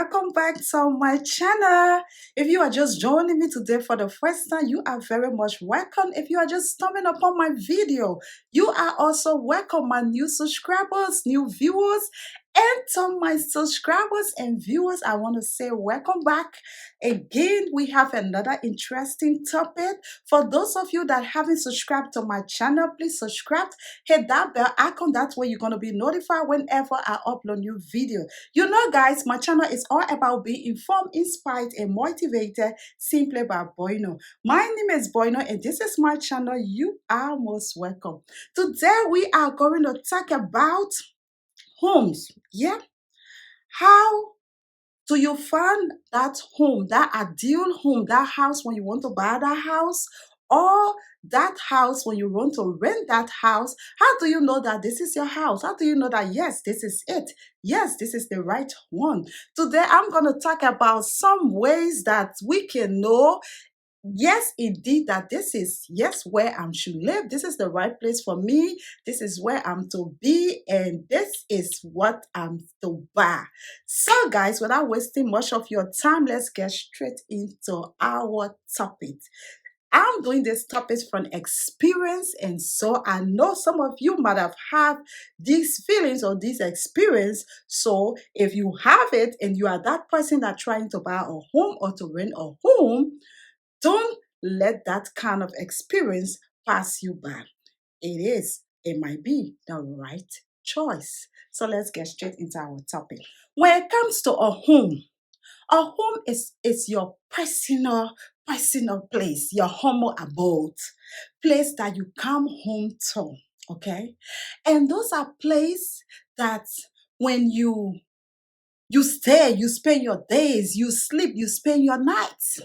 welcome back to my channel. If you are just joining me today for the first time, you are very much welcome. If you are just stumbling upon my video, you are also welcome. My new subscribers, new viewers, and to my subscribers and viewers, I want to say welcome back. Again, we have another interesting topic. For those of you that haven't subscribed to my channel, please subscribe. Hit that bell icon. That way you're going to be notified whenever I upload new video. You know, guys, my channel is all about being informed, inspired, and motivated simply by Boino. My name is Boino, and this is my channel. You are most welcome. Today, we are going to talk about homes. Yeah. How do you find that home, that ideal home, that house when you want to buy that house? Or that house when you want to rent that house? How do you know that this is your house? How do you know that yes, this is it? Yes, this is the right one. Today I'm going to talk about some ways that we can know, yes, indeed, that this is, yes, where I should live. This is the right place for me. This is where I'm to be, and this is what I'm to buy. So, guys, without wasting much of your time, let's get straight into our topic. I'm doing this topic from experience, and so I know some of you might have had these feelings or this experience. So if you have it and you are that person that trying to buy a home or to rent a home, don't let that kind of experience pass you by. It might be the right choice. So let's get straight into our topic. When it comes to a home is your personal place, your humble abode, place that you come home to, okay? And those are places that when you stay, you spend your days, you sleep, you spend your nights.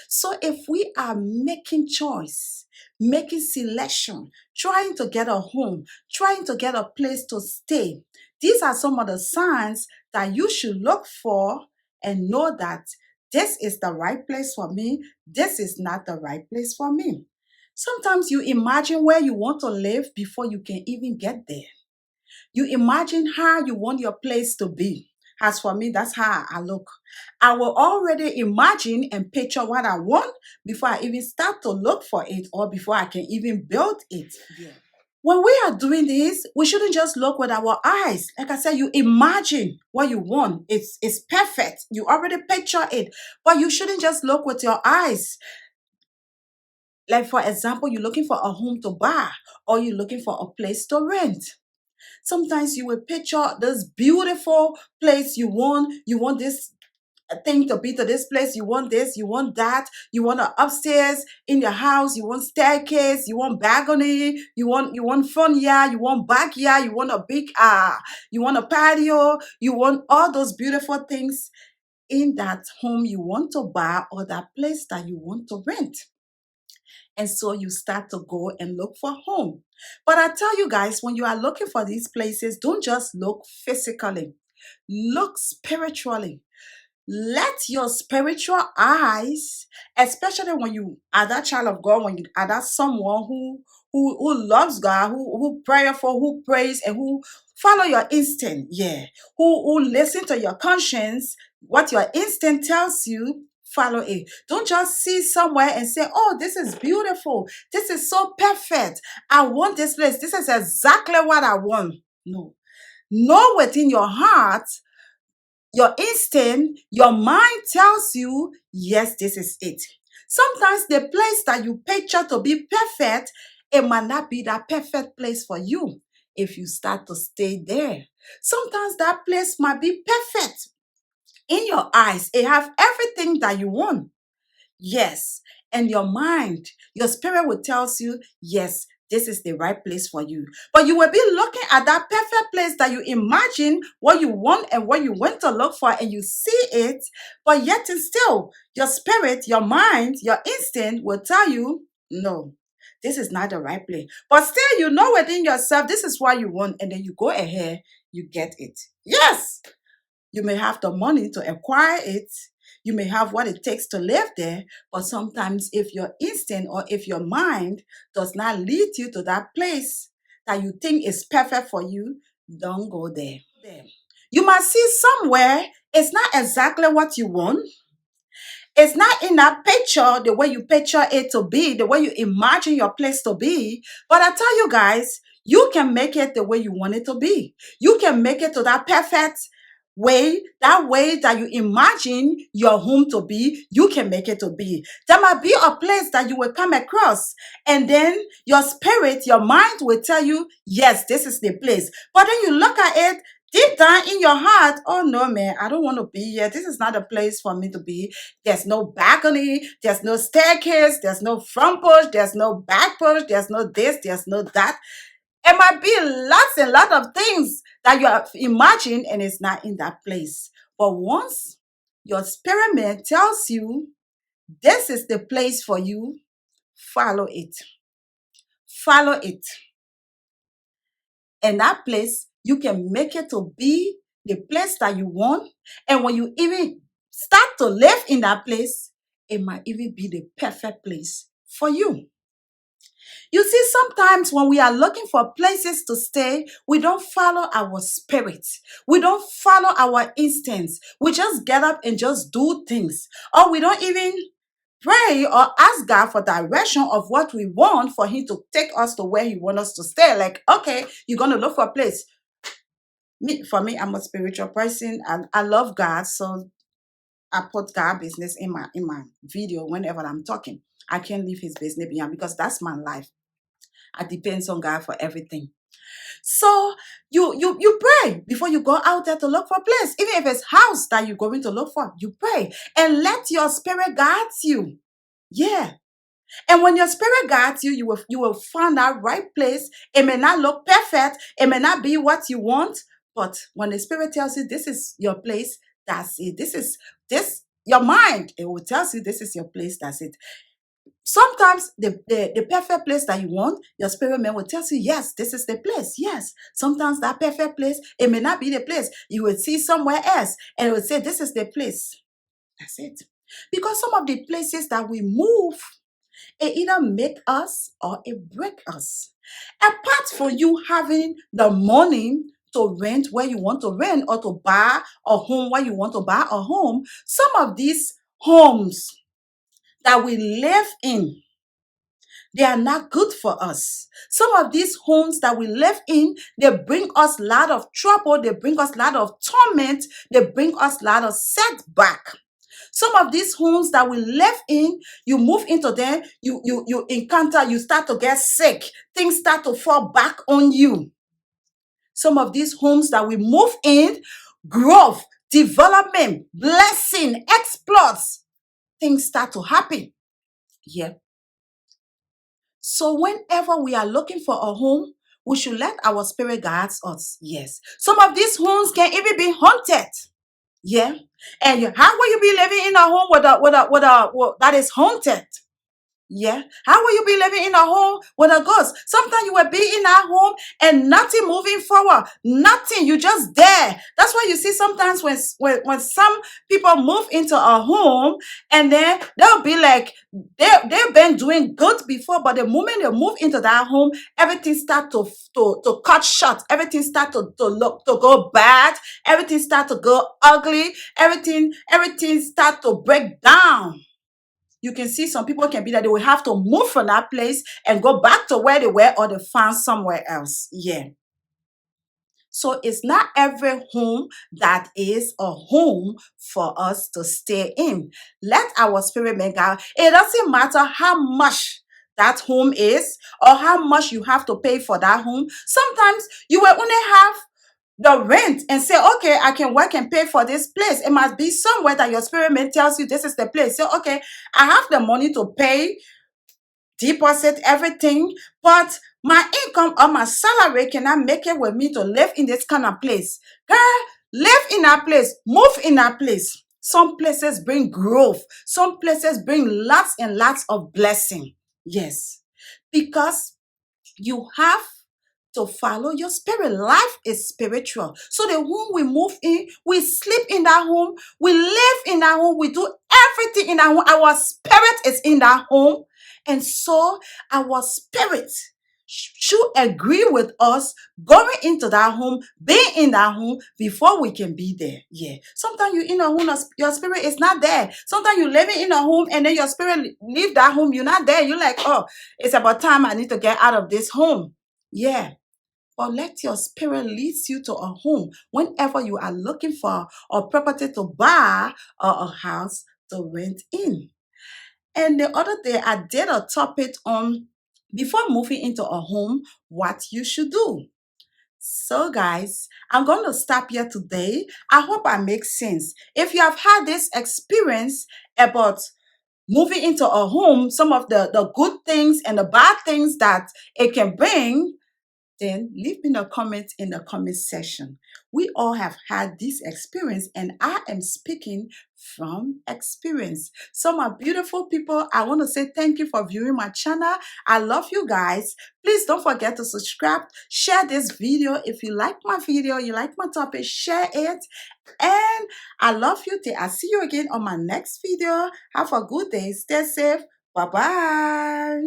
So if we are making choice, making selection, trying to get a home, trying to get a place to stay, these are some of the signs that you should look for and know that this is the right place for me, this is not the right place for me. Sometimes you imagine where you want to live before you can even get there. You imagine how you want your place to be. As for me, that's how I look. I will already imagine and picture what I want before I even start to look for it or before I can even build it. Yeah. When we are doing this, we shouldn't just look with our eyes. Like I said, you imagine what you want. It's perfect. You already picture it. But you shouldn't just look with your eyes. Like, for example, you're looking for a home to buy or you're looking for a place to rent. Sometimes you will picture this beautiful place you want this thing to be to this place, you want this, you want that, you want an upstairs in your house, you want staircase, you want balcony, you want front yard, you want backyard, you want a big you want a patio, you want all those beautiful things in that home you want to buy or that place that you want to rent. And so you start to go and look for home. But I tell you guys, when you are looking for these places, don't just look physically, look spiritually. Let your spiritual eyes, especially when you are that child of God, when you are that someone who loves God, who prayerful, who prays, and who follow your instinct, yeah, who listen to your conscience, what your instinct tells you, follow it. Don't just see somewhere and say, oh, this is beautiful, this is so perfect, I want this place, this is exactly what I want. No. Know within your heart, your instinct, your mind tells you, yes, this is it. Sometimes the place that you picture to be perfect, it might not be that perfect place for you if you start to stay there. Sometimes that place might be perfect in your eyes. It have everything that you want. Yes. And your mind, your spirit will tell you, yes, this is the right place for you. But you will be looking at that perfect place that you imagine what you want and what you went to look for, and you see it, but yet and still, your spirit, your mind, your instinct will tell you, no, this is not the right place. But still, you know within yourself, this is what you want, and then you go ahead, you get it. Yes. You may have the money to acquire it. You may have what it takes to live there. But sometimes if your instinct or if your mind does not lead you to that place that you think is perfect for you, don't go there. You might see somewhere it's not exactly what you want. It's not in that picture the way you picture it to be, the way you imagine your place to be. But I tell you guys, you can make it the way you want it to be. You can make it to that perfect way that you imagine your home to be, you can make it to be. There might be a place that you will come across, and then your spirit, your mind will tell you, yes, this is the place. But then you look at it deep down in your heart, oh no, man, I don't want to be here. This is not a place for me to be. There's no balcony, there's no staircase, there's no front porch, there's no back porch, there's no this, there's no that. It might be lots and lots of things that you have imagined and it's not in that place. But once your spirit man tells you this is the place for you, follow it. Follow it. And that place, you can make it to be the place that you want. And when you even start to live in that place, it might even be the perfect place for you. You see, sometimes when we are looking for places to stay, we don't follow our spirit. We don't follow our instincts. We just get up and just do things. Or we don't even pray or ask God for direction of what we want for Him to take us to where He wants us to stay. Like, okay, you're going to look for a place. For me, I'm a spiritual person and I love God. So I put God business in my video whenever I'm talking. I can't leave His business behind because that's my life. I depend on God for everything. So you pray before you go out there to look for a place. Even if it's house that you're going to look for, you pray and let your spirit guide you. Yeah. And when your spirit guides you, you will find that right place. It may not look perfect. It may not be what you want. But when the spirit tells you this is your place, that's it. This your mind. It will tell you this is your place. That's it. Sometimes the perfect place that you want, your spirit man will tell you, yes, this is the place. Yes. Sometimes that perfect place, it may not be the place. You will see somewhere else and it will say, this is the place. That's it. Because some of the places that we move, it either make us or it break us. Apart from you having the money to rent where you want to rent or to buy a home where you want to buy a home, some of these homes that we live in, they are not good for us. Some of these homes that we live in, they bring us a lot of trouble, they bring us a lot of torment, they bring us a lot of setback. Some of these homes that we live in, you move into them, you encounter, you start to get sick, things start to fall back on you. Some of these homes that we move in, growth, development, blessing, exploits, things start to happen. Yeah. So whenever we are looking for a home, we should let our spirit guide us. Yes. Some of these homes can even be haunted. Yeah. And how will you be living in a home that is haunted? Yeah. How will you be living in a home with a ghost? Sometimes you will be in a home and nothing moving forward. Nothing. You just there. That's why you see sometimes when some people move into a home and then they'll be like, they've been doing good before, but the moment they move into that home, everything start to cut short. Everything start to go bad. Everything start to go ugly. Everything start to break down. You can see some people can be that they will have to move from that place and go back to where they were or they found somewhere else. Yeah. So it's not every home that is a home for us to stay in. Let our spirit man guide. It doesn't matter how much that home is or how much you have to pay for that home. Sometimes you will only have the rent and say, okay, I can work and pay for this place. It must be somewhere that your spirit man tells you this is the place. So, okay, I have the money to pay, deposit everything, but my income or my salary cannot make it with me to live in this kind of place. Girl, live in that place, move in that place. Some places bring growth. Some places bring lots and lots of blessing. Yes, because you have to follow your spirit. Life is spiritual. So the home we move in, we sleep in that home, we live in that home, we do everything in that home. Our spirit is in that home. And so our spirit should agree with us going into that home, being in that home before we can be there. Yeah. Sometimes you in a home, your spirit is not there. Sometimes you living in a home and then your spirit leave that home, you're not there. You're like, oh, it's about time I need to get out of this home. Yeah. Or let your spirit lead you to a home whenever you are looking for a property to buy or a house to rent in. And the other day, I did a topic on before moving into a home, what you should do. So, guys, I'm going to stop here today. I hope I make sense. If you have had this experience about moving into a home, some of the good things and the bad things that it can bring, then leave me a comment in the comment section. We all have had this experience, and I am speaking from experience. So, my beautiful people, I want to say thank you for viewing my channel. I love you guys. Please don't forget to subscribe, share this video. If you like my video, you like my topic, share it. And I love you till I see you again on my next video. Have a good day. Stay safe. Bye bye.